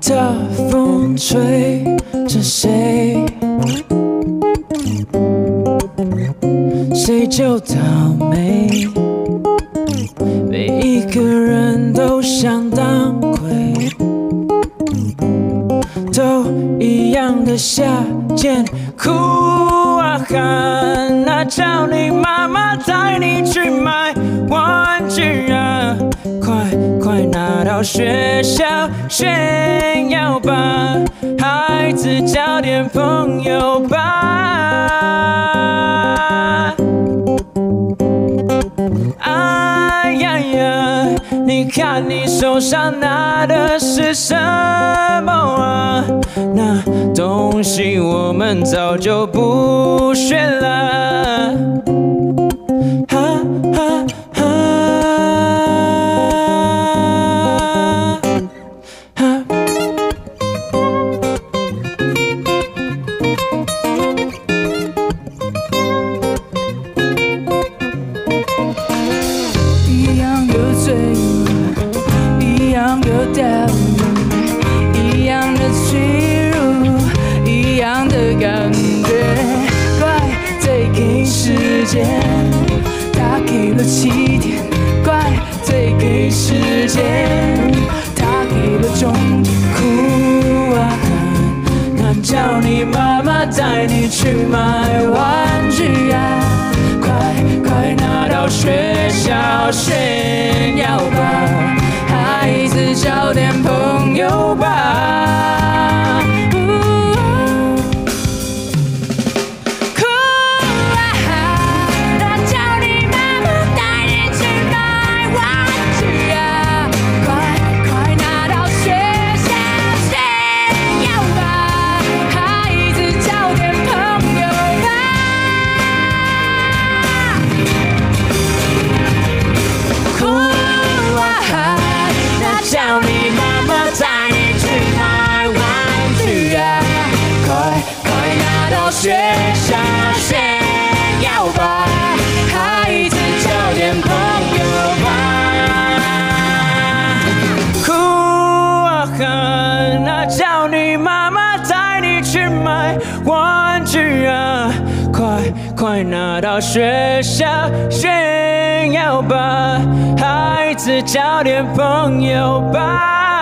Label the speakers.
Speaker 1: 大风吹着谁，谁就倒霉。每一个人都想当鬼，都一样的下贱，哭啊喊啊，叫你妈妈带你去买玩具啊！快拿到学校炫耀吧，孩子交点朋友吧。哎呀呀，你看你手上拿的是什么啊？那东西我们早就不学了。哈哈哈。
Speaker 2: 一样的罪恶，一样的道理，一样的屈辱，一样的感觉。怪罪给时间，他给了起点；怪罪给时间，他给了终点。哭啊喊，那叫你妈妈带你去买玩具啊！快拿到学校炫耀吧，孩子交点朋友吧。哭啊喊，那叫你妈妈带你去买玩具啊！快拿到学校炫耀吧，孩子交点朋友吧。哭啊喊，那叫你妈妈带你去买玩具啊！快拿到学校炫耀吧，孩子交点朋友吧。
Speaker 1: 哭啊喊，那叫你妈妈带你去买玩具啊！快拿到学校炫耀吧，孩子交点朋友吧。